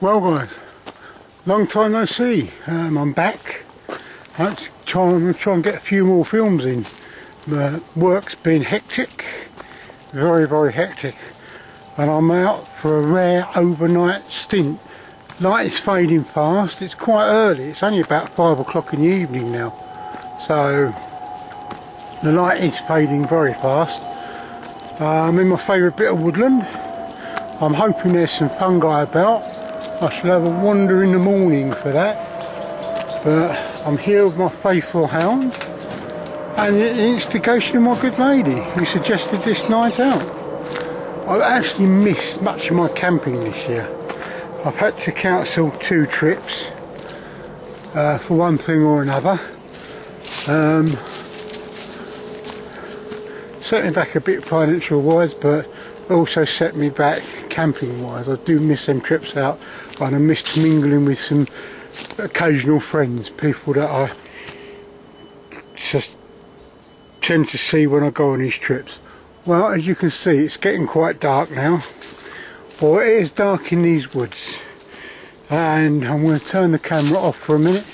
Well guys, long time no see. I'm back. I'm trying to get a few more films in. Work's been hectic, very hectic, and I'm out for a rare overnight stint. Light is fading fast. It's quite early. It's only about 5 o'clock in the evening now, so the light is fading very fast. I'm in my favourite bit of woodland. I'm hoping there's some fungi about. I shall have a wander in the morning for that, but I'm here with my faithful hound and the instigation of my good lady who suggested this night out. I've actually missed much of my camping this year. I've had to cancel 2 trips for one thing or another. Set me back a bit financial wise, but also set me back camping wise. I do miss them trips out, and I missed mingling with some occasional friends, people that I just tend to see when I go on these trips. Well, as you can see, it's getting quite dark now, or it is dark in these woods, and I'm going to turn the camera off for a minute.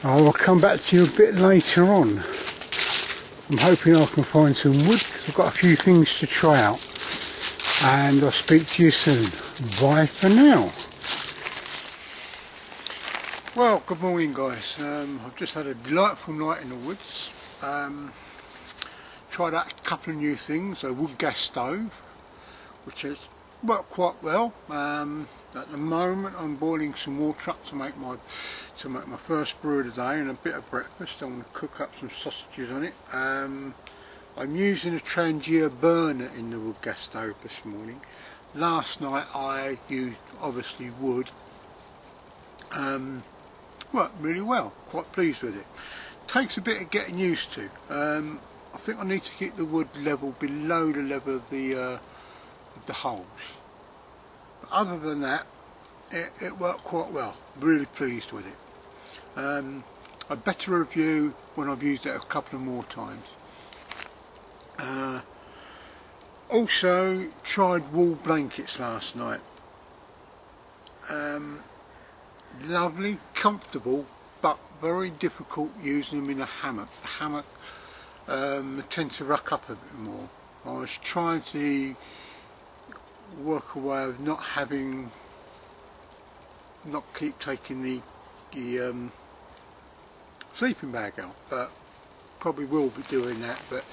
I will come back to you a bit later on. I'm hoping I can find some wood because I've got a few things to try out, and I'll speak to you soon. Bye for now. Well, good morning guys. I've just had a delightful night in the woods. Tried out a couple of new things, a wood gas stove, which has worked quite well. At the moment I'm boiling some water up to make my first brew of the day and a bit of breakfast. I'm going to cook up some sausages on it. I'm using a Trangia burner in the wood gas stove this morning. Last night I used obviously wood. Worked really well, quite pleased with it. Takes a bit of getting used to. I think I need to keep the wood level below the level of the holes. But other than that, it worked quite well. Really pleased with it. A better review when I've used it a couple of more times. Also tried wool blankets last night. Lovely, comfortable, but very difficult using them in a hammock. The hammock tends to ruck up a bit more. I was trying to work a way of not keep taking the sleeping bag out, but probably will be doing that, but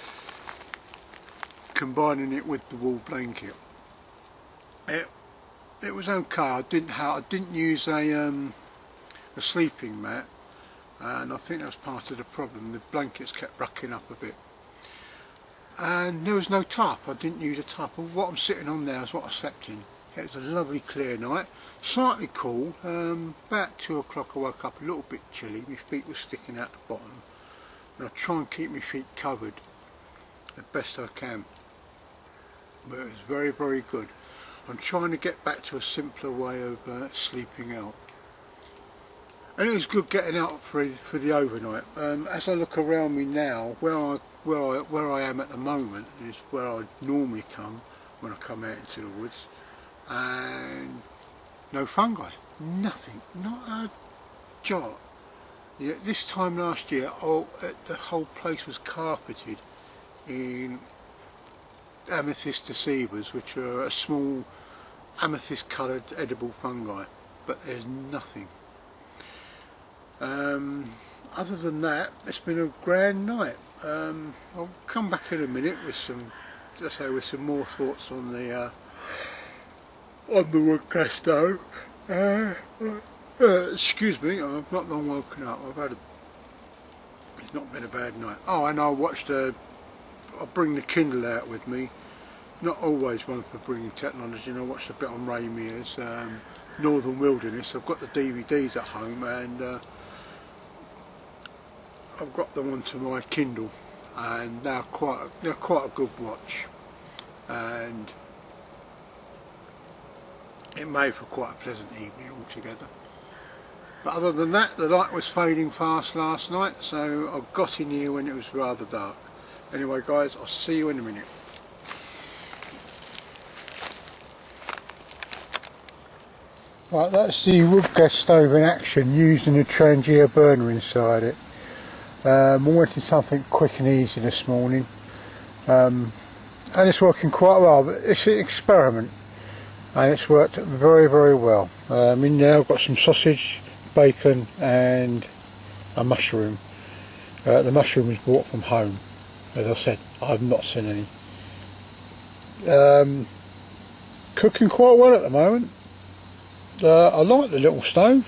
combining it with the wool blanket. It was okay. I didn't use a sleeping mat, and I think that was part of the problem. The blankets kept rucking up a bit, and there was no tarp. I didn't use a tarp. What I'm sitting on now is what I slept in. It was a lovely clear night, slightly cool. About 2 o'clock I woke up a little bit chilly. My feet were sticking out the bottom, and I try and keep my feet covered as best I can, but it was very good. I'm trying to get back to a simpler way of sleeping out, and it was good getting out for the overnight. As I look around me now, where I am at the moment is where I normally come when I come out into the woods, and no fungi, nothing, not a jot. Yeah, this time last year, the whole place was carpeted in Amethyst decebas, which are a small amethyst coloured edible fungi, but there's nothing. Other than that, it's been a grand night. I'll come back in a minute with some more thoughts on the wood gas stove. Excuse me, I've not long woken up. It's not been a bad night. Oh, and I bring the Kindle out with me. Not always one for bringing technology, and I watched a bit on Ray Mears, Northern Wilderness. I've got the DVDs at home, and I've got them onto my Kindle, and they're quite a good watch, and it made for quite a pleasant evening altogether. But other than that, the light was fading fast last night, so I got in here when it was rather dark. Anyway guys, I'll see you in a minute. Right, that's the wood gas stove in action using a Trangia burner inside it. I wanted something quick and easy this morning, and it's working quite well, but it's an experiment and it's worked very, very well. In there I've got some sausage, bacon and a mushroom. The mushroom was bought from home. As I said, I've not seen any. Cooking quite well at the moment. I like the little stove.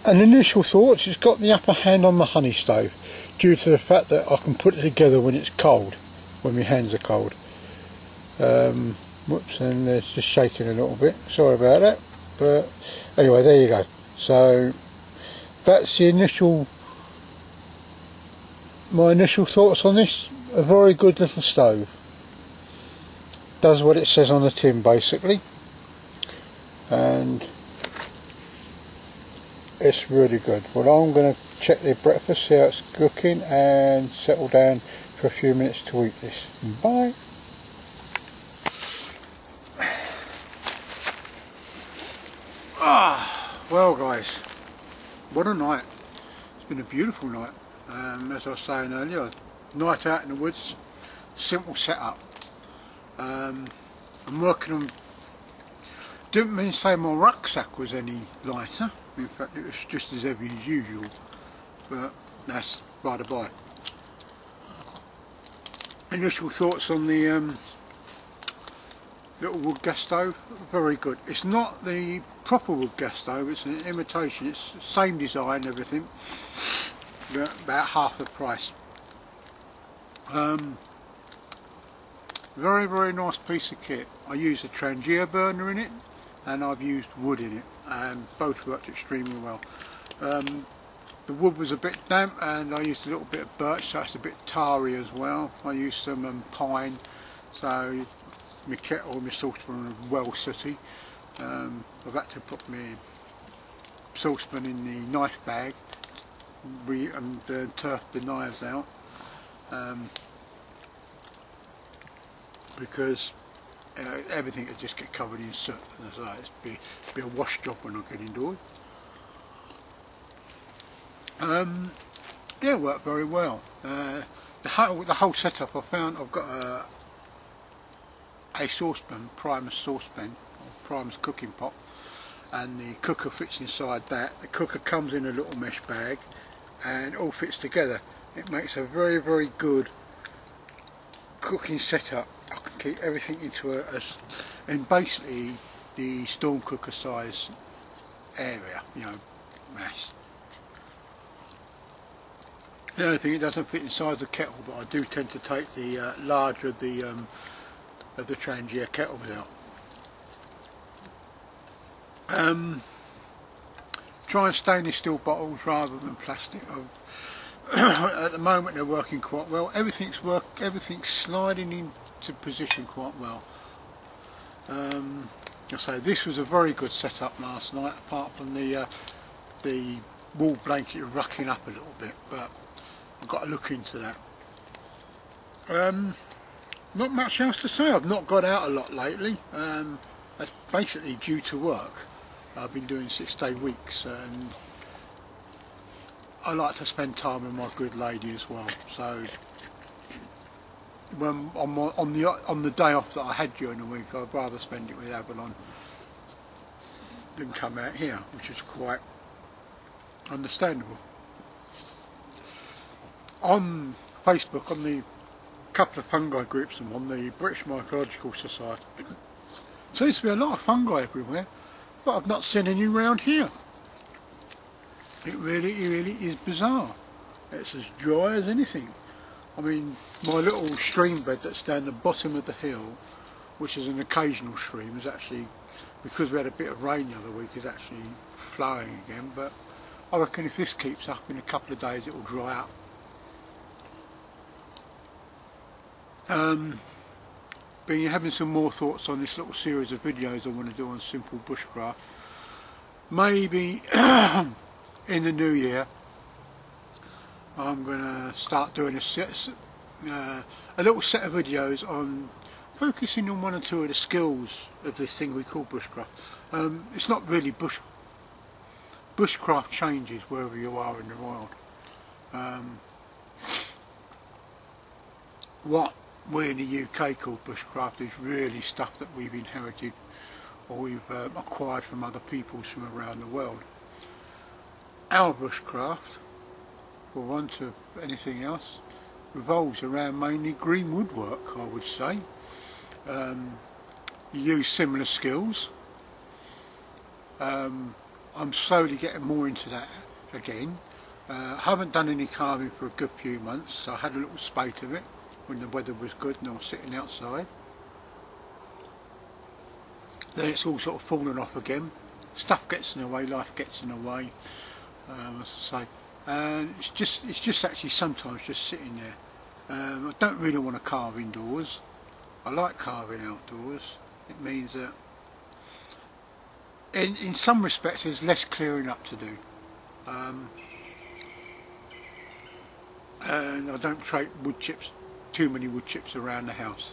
And initial thoughts, it's got the upper hand on the honey stove due to the fact that I can put it together when it's cold, when my hands are cold. Whoops, and it's just shaking a little bit, sorry about that, but anyway, there you go. So that's the my initial thoughts on this. A very good little stove. Does what it says on the tin basically, and it's really good. Well, I'm going to check the breakfast, see how it's cooking, and settle down for a few minutes to eat this. Bye. Well guys, what a night. It's been a beautiful night. As I was saying earlier, night out in the woods, simple setup. I'm working on, didn't mean to say my rucksack was any lighter, in fact it was just as heavy as usual, but that's by the by. Initial thoughts on the little wood gas stove, very good. It's not the proper wood gas stove, it's an imitation, it's the same design and everything, but about half the price. Very, very nice piece of kit. I used a Trangia burner in it and I've used wood in it, and both worked extremely well. The wood was a bit damp and I used a little bit of birch, so it's a bit tarry as well. I used some pine, so my kettle, my saucepan are well sooty. I've had to put my saucepan in the knife bag and turf the knives out. Because everything would just get covered in soot, and so it'd be a wash job when I get indoors. Yeah, it worked very well. The whole setup, I found I've got a saucepan, Primus saucepan, or Primus cooking pot, and the cooker fits inside that. The cooker comes in a little mesh bag and it all fits together. It makes a very, very good cooking setup. I can keep everything into and basically the storm cooker size area, you know, mass. The only thing, it doesn't fit inside the kettle, but I do tend to take the larger of the Trangia kettles out. Trying stainless steel bottles rather than plastic. At the moment they're working quite well. Everything's sliding into position quite well. I say this was a very good setup last night, apart from the wall blanket rucking up a little bit, but I've got to look into that. Not much else to say. I've not got out a lot lately. That's basically due to work. I've been doing 6-day weeks, and I like to spend time with my good lady as well. So when on the day off that I had during the week, I'd rather spend it with Avalon than come out here, which is quite understandable. On Facebook, on the couple of fungi groups I'm on, the British Mycological Society, seems to be a lot of fungi everywhere, but I've not seen any around here. It really is bizarre. It's as dry as anything. I mean, my little stream bed that's down the bottom of the hill, which is an occasional stream, is actually, because we had a bit of rain the other week, is actually flowing again, but I reckon if this keeps up, in a couple of days it will dry up. Been having some more thoughts on this little series of videos I want to do on simple bushcraft. Maybe in the new year I'm going to start doing a little set of videos on focusing on one or two of the skills of this thing we call bushcraft. It's not really bushcraft changes wherever you are in the world. What we in the UK call bushcraft is really stuff that we've inherited or we've acquired from other peoples from around the world. Our bushcraft, for want of anything else, revolves around mainly green woodwork, I would say. You use similar skills. I'm slowly getting more into that again. I haven't done any carving for a good few months, so I had a little spate of it when the weather was good and I was sitting outside. Then it's all sort of fallen off again. Stuff gets in the way, life gets in the way, as I say. And it's just actually sometimes just sitting there. I don't really want to carve indoors. I like carving outdoors. It means that in some respects there's less clearing up to do. And I don't trade too many wood chips around the house.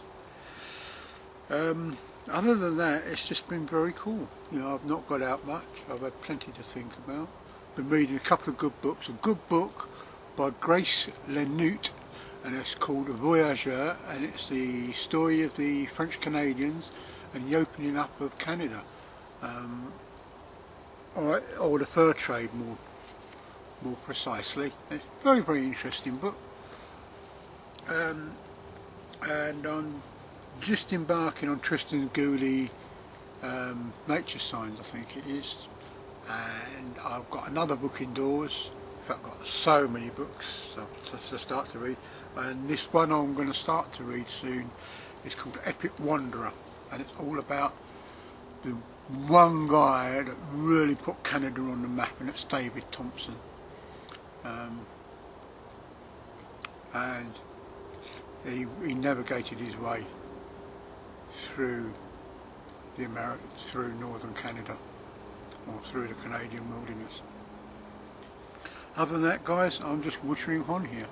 Other than that, it's just been very cool. You know, I've not got out much. I've had plenty to think about. Been reading a couple of good books. A good book by Grace Lenout, and it's called Voyageur, and it's the story of the French Canadians and the opening up of Canada, or the fur trade more precisely. It's a very, very interesting book. And I'm just embarking on Tristan Gooley, Nature Signs I think it is, and I've got another book indoors. In fact, I've got so many books to start to read, and this one I'm going to start to read soon is called Epic Wanderer, and it's all about the one guy that really put Canada on the map, and that's David Thompson. And he navigated his way through through northern Canada, or through the Canadian wilderness. Other than that, guys, I'm just wittering on here.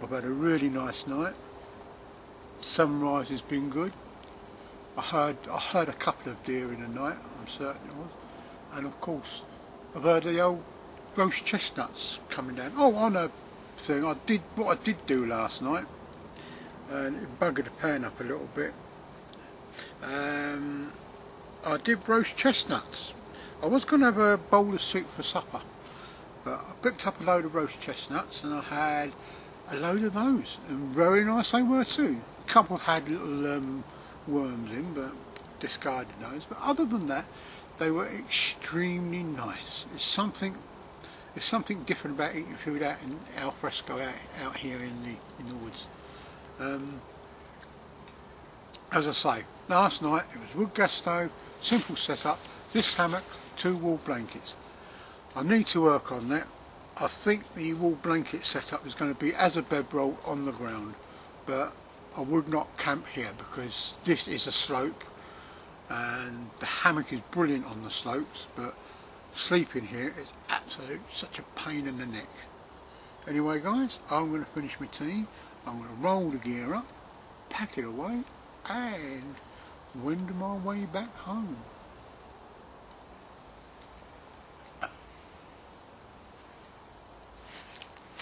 I've had a really nice night. Sunrise has been good. I heard a couple of deer in the night, I'm certain it was. And of course, I've heard the old roast chestnuts coming down. Oh, on a thing, what I did do last night, and it buggered the pan up a little bit. I did roast chestnuts. I was going to have a bowl of soup for supper, but I picked up a load of roast chestnuts and I had a load of those, and very nice they were too. A couple had little worms in, but discarded those. But other than that, they were extremely nice. It's something different about eating food out in al fresco, out here in the woods. As I say, last night it was wood gas stove, simple setup, this hammock, 2 wool blankets. I need to work on that. I think the wool blanket setup is going to be as a bedroll on the ground, but I would not camp here because this is a slope and the hammock is brilliant on the slopes, but sleeping here is absolutely such a pain in the neck. Anyway guys, I'm going to finish my tea, I'm going to roll the gear up, pack it away and wend my way back home.